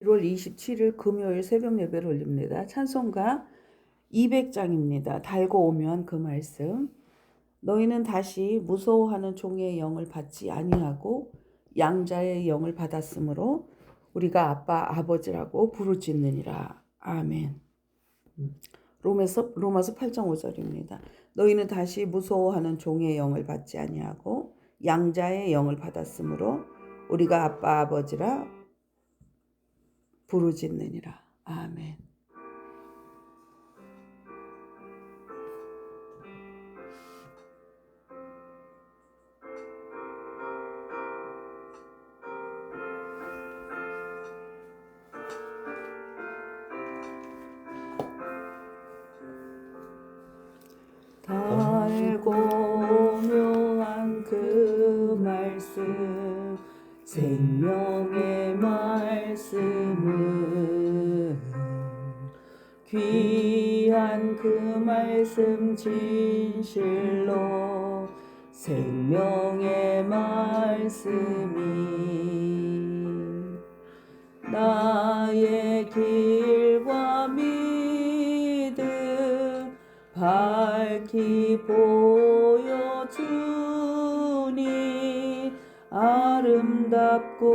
1월 27일 금요일 새벽 예배를 올립니다. 찬송가 200장입니다. 달고 오면 그 말씀. 너희는 다시 무서워하는 종의 영을 받지 아니하고 양자의 영을 받았으므로 우리가 아빠 아버지라고 부르짖느니라. 아멘. 로마서 8장 5절입니다. 너희는 다시 무서워하는 종의 영을 받지 아니하고 양자의 영을 받았으므로 우리가 아빠 아버지라 부르짖느니라. 아멘. 달고 묘한 그 말씀 생명의 말씀은 귀한 그 말씀 진실로 생명의 말씀이 나의 길과 믿음 밝히 보여주니 아름답고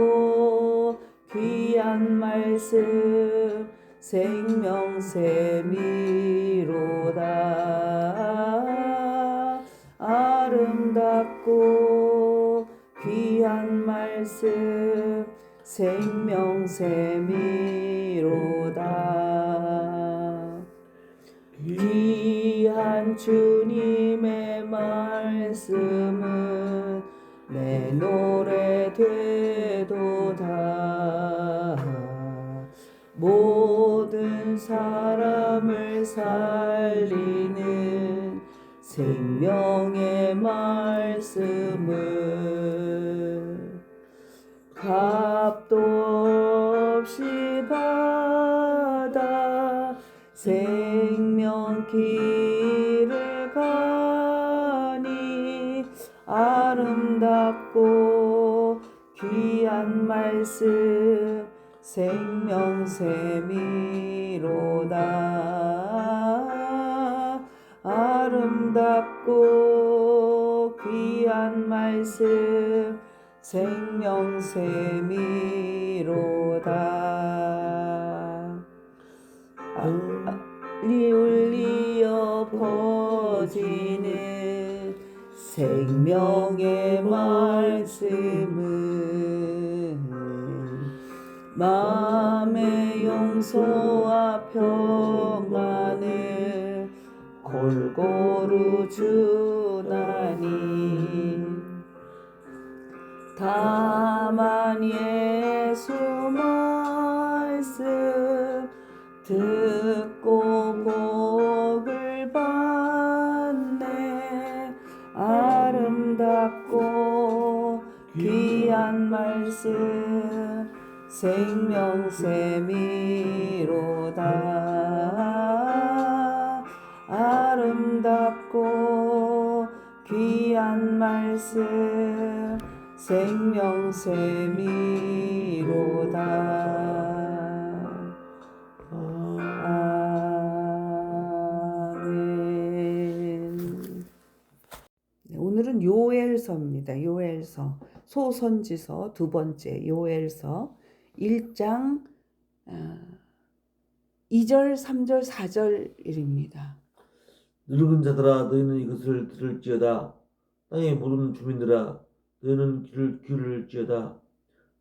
귀한 말씀 생명샘이로다. 아름답고 귀한 말씀 생명샘이로다. 귀한 주님의 말씀은 내 노래 되도다. 모든 사람을 살리는 생명의 말씀을 값도 없이 받아 생명길을 가니 아름답고 귀한 말씀 생명샘이로다. 아름답고 귀한 말씀 생명샘이로다. 알리 울리어 퍼지는 생명의 말씀은 마음의 용서와 평안을 골고루 주나니 다만 예수 말씀 듣고 복을 받네. 아름답고 귀한 말씀 생명샘이로다. 아름답고 귀한 말씀 생명샘이로다. 아멘. 오늘은 요엘서입니다. 요엘서 소선지서 두 번째 요엘서 1장 2절, 3절, 4절입니다. 늙은 자들아 너희는 이것을 들을지어다. 땅에 모르는 주민들아 너희는 귀를 기울일지어다.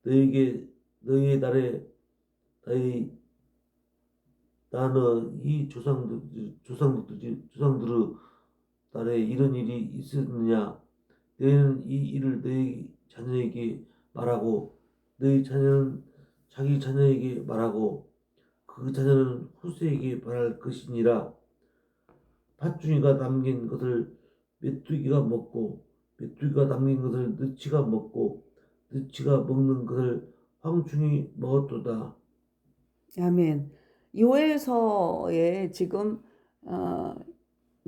너희의 날에 나는 이 조상들의 날에 이런 일이 있었느냐. 너희는 이 일을 너희 자녀에게 말하고 너희 자녀는 자기 자녀에게 말하고 그 자녀는 후세에게 말할 것이니라. 팥중이가 남긴 것을 메뚜기가 먹고 메뚜기가 남긴 것을 너치가 먹고 너치가 먹는 것을 황충이 먹었도다. 아멘. 요엘서에 지금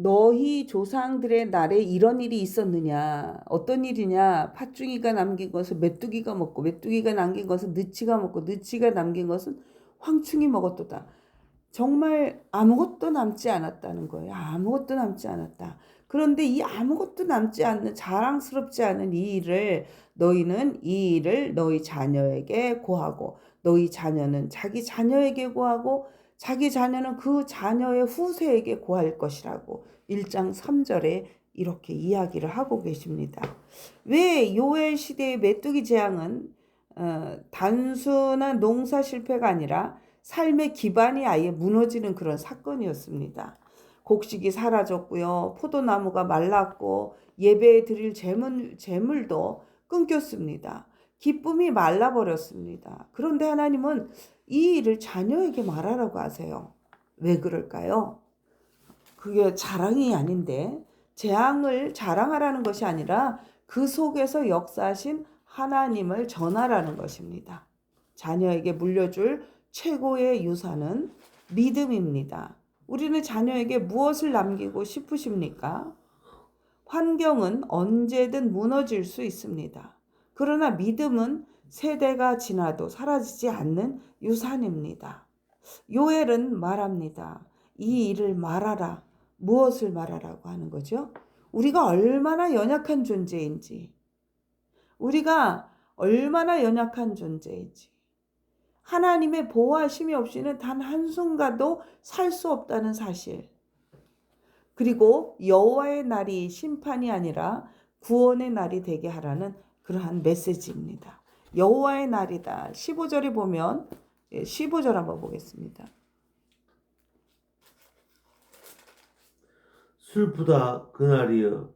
너희 조상들의 날에 이런 일이 있었느냐? 어떤 일이냐? 팥중이가 남긴 것을 메뚜기가 먹고 메뚜기가 남긴 것을 느치가 먹고 느치가 남긴 것은 황충이 먹었도다. 정말 아무것도 남지 않았다는 거예요. 아무것도 남지 않았다. 그런데 이 아무것도 남지 않는 자랑스럽지 않은 이 일을 너희는 이 일을 너희 자녀에게 고하고 너희 자녀는 자기 자녀에게 고하고 자기 자녀는 그 자녀의 후세에게 고할 것이라고 1장 3절에 이렇게 이야기를 하고 계십니다. 왜 요엘 시대의 메뚜기 재앙은 단순한 농사 실패가 아니라 삶의 기반이 아예 무너지는 그런 사건이었습니다. 곡식이 사라졌고요. 포도나무가 말랐고 예배에 드릴 재물도 끊겼습니다. 기쁨이 말라버렸습니다. 그런데 하나님은 이 일을 자녀에게 말하라고 하세요. 왜 그럴까요? 그게 자랑이 아닌데 재앙을 자랑하라는 것이 아니라 그 속에서 역사하신 하나님을 전하라는 것입니다. 자녀에게 물려줄 최고의 유산은 믿음입니다. 우리는 자녀에게 무엇을 남기고 싶으십니까? 환경은 언제든 무너질 수 있습니다. 그러나 믿음은 세대가 지나도 사라지지 않는 유산입니다. 요엘은 말합니다. 이 일을 말하라. 무엇을 말하라고 하는 거죠? 우리가 얼마나 연약한 존재인지, 우리가 얼마나 연약한 존재인지, 하나님의 보호하심이 없이는 단 한순간도 살 수 없다는 사실, 그리고 여호와의 날이 심판이 아니라 구원의 날이 되게 하라는 그러한 메시지입니다. 여호와의 날이다. 15절에 보면 15절 한번 보겠습니다. 슬프다 그날이여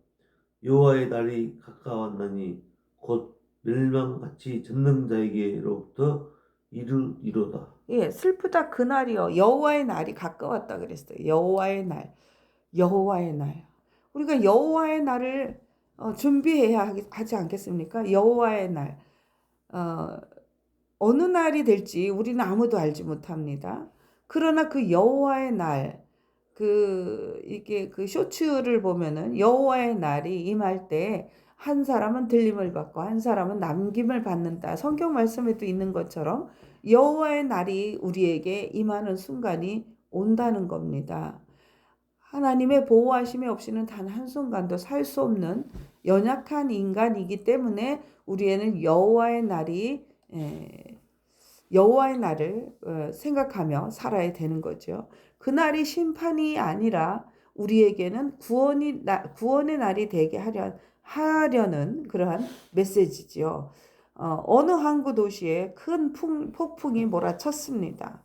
여호와의 날이 가까웠나니 곧 멸망같이 전능자에게로부터 이르리로다. 예, 슬프다 그날이요. 여호와의 날이 가까웠다 그랬어요. 여호와의 날. 여호와의 날. 우리가 여호와의 날을 준비해야 하지 않겠습니까? 여호와의 날. 어느 날이 될지 우리는 아무도 알지 못합니다. 그러나 그 여호와의 날, 이게 그 쇼츠를 보면은 여호와의 날이 임할 때 한 사람은 들림을 받고 한 사람은 남김을 받는다. 성경 말씀에도 있는 것처럼 여호와의 날이 우리에게 임하는 순간이 온다는 겁니다. 하나님의 보호하심이 없이는 단 한순간도 살 수 없는 연약한 인간이기 때문에 우리에는 여호와의 날을 생각하며 살아야 되는 거죠. 그날이 심판이 아니라 우리에게는 구원의 날이 되게 하려는 그러한 메시지죠. 어느 항구 도시에 큰 폭풍이 몰아쳤습니다.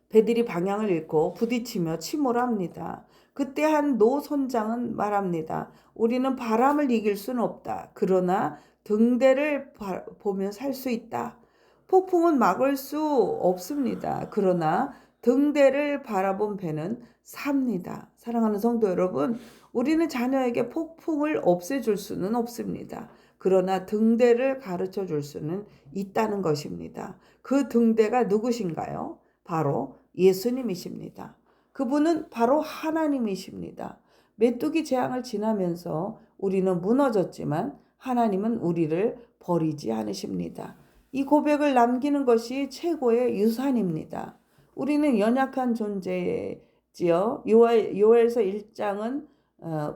배들이 방향을 잃고 부딪히며 침몰합니다. 그때 한 노선장은 말합니다. 우리는 바람을 이길 수는 없다. 그러나 등대를 보며 살 수 있다. 폭풍은 막을 수 없습니다. 그러나 등대를 바라본 배는 삽니다. 사랑하는 성도 여러분, 우리는 자녀에게 폭풍을 없애줄 수는 없습니다. 그러나 등대를 가르쳐 줄 수는 있다는 것입니다. 그 등대가 누구신가요? 바로 예수님이십니다. 그분은 바로 하나님이십니다. 메뚜기 재앙을 지나면서 우리는 무너졌지만 하나님은 우리를 버리지 않으십니다. 이 고백을 남기는 것이 최고의 유산입니다. 우리는 연약한 존재지요. 요엘서 1장은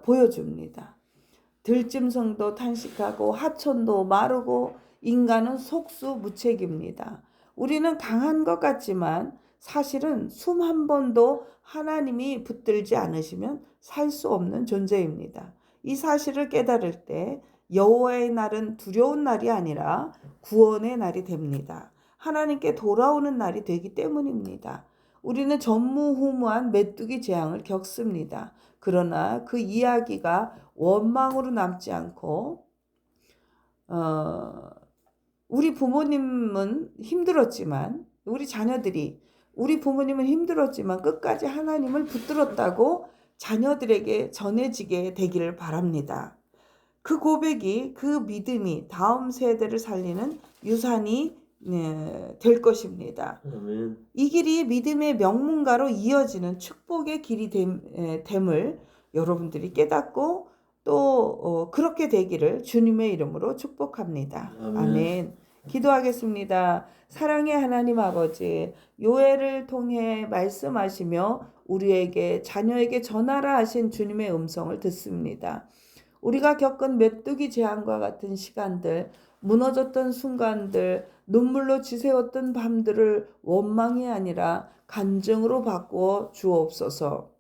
보여줍니다. 들짐승도 탄식하고 하천도 마르고 인간은 속수무책입니다. 우리는 강한 것 같지만 사실은 숨 한 번도 하나님이 붙들지 않으시면 살 수 없는 존재입니다. 이 사실을 깨달을 때 여호와의 날은 두려운 날이 아니라 구원의 날이 됩니다. 하나님께 돌아오는 날이 되기 때문입니다. 우리는 전무후무한 메뚜기 재앙을 겪습니다. 그러나 그 이야기가 원망으로 남지 않고 우리 부모님은 힘들었지만 우리 부모님은 힘들었지만 끝까지 하나님을 붙들었다고 자녀들에게 전해지게 되기를 바랍니다. 그 고백이, 그 믿음이 다음 세대를 살리는 유산이 될 것입니다. 아멘. 이 길이 믿음의 명문가로 이어지는 축복의 길이 됨을 여러분들이 깨닫고 또 그렇게 되기를 주님의 이름으로 축복합니다. 아멘. 아멘. 기도하겠습니다. 사랑의 하나님 아버지, 요엘을 통해 말씀하시며 우리에게 자녀에게 전하라 하신 주님의 음성을 듣습니다. 우리가 겪은 메뚜기 재앙과 같은 시간들, 무너졌던 순간들, 눈물로 지새웠던 밤들을 원망이 아니라 간증으로 바꾸어 주옵소서.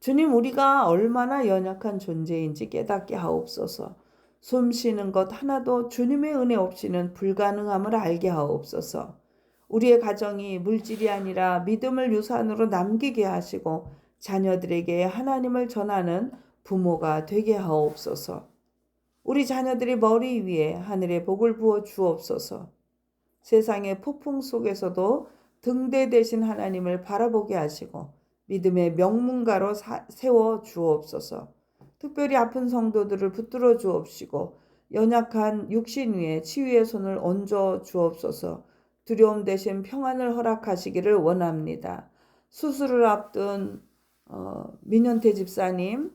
주님, 우리가 얼마나 연약한 존재인지 깨닫게 하옵소서. 숨 쉬는 것 하나도 주님의 은혜 없이는 불가능함을 알게 하옵소서. 우리의 가정이 물질이 아니라 믿음을 유산으로 남기게 하시고 자녀들에게 하나님을 전하는 부모가 되게 하옵소서. 우리 자녀들의 머리 위에 하늘의 복을 부어 주옵소서. 세상의 폭풍 속에서도 등대 되신 하나님을 바라보게 하시고 믿음의 명문가로 세워 주옵소서. 특별히 아픈 성도들을 붙들어 주옵시고 연약한 육신 위에 치유의 손을 얹어 주옵소서. 두려움 대신 평안을 허락하시기를 원합니다. 수술을 앞둔 민현태 집사님,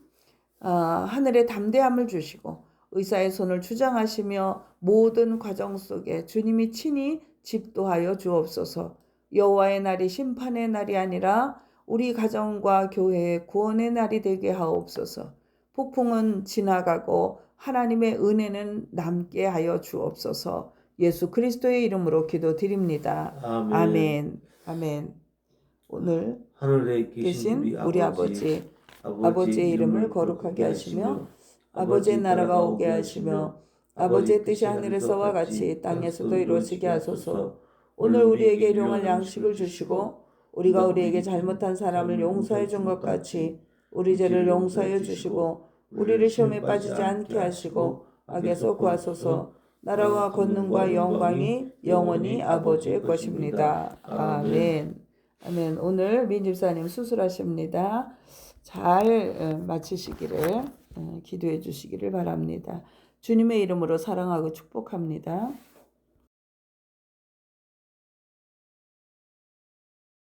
하늘의 담대함을 주시고 의사의 손을 주장하시며 모든 과정 속에 주님이 친히 집도하여 주옵소서. 여호와의 날이 심판의 날이 아니라 우리 가정과 교회의 구원의 날이 되게 하옵소서. 폭풍은 지나가고 하나님의 은혜는 남게 하여 주옵소서. 예수 그리스도의 이름으로 기도드립니다. 아멘. 아멘. 아멘. 오늘 하늘에 계신 우리 아버지의 이름을 거룩하게 하시며 아버지의 나라가 오게 하시며 아버지의 뜻이 하늘에서와 같이 땅에서도 이루어지게 하소서. 오늘 우리에게 일용할 양식을 주시고 우리가 우리에게 잘못한 사람을 용서해 준 것 같이 우리 죄를 용서해 주시고 우리를 시험에 빠지지 않게 하시고 악에서 구하소서. 나라와 권능과 영광이 영원히 아버지의 것입니다. 아멘. 아멘. 오늘 민 집사님 수술하십니다. 잘 마치시기를 기도해 주시기를 바랍니다. 주님의 이름으로 사랑하고 축복합니다.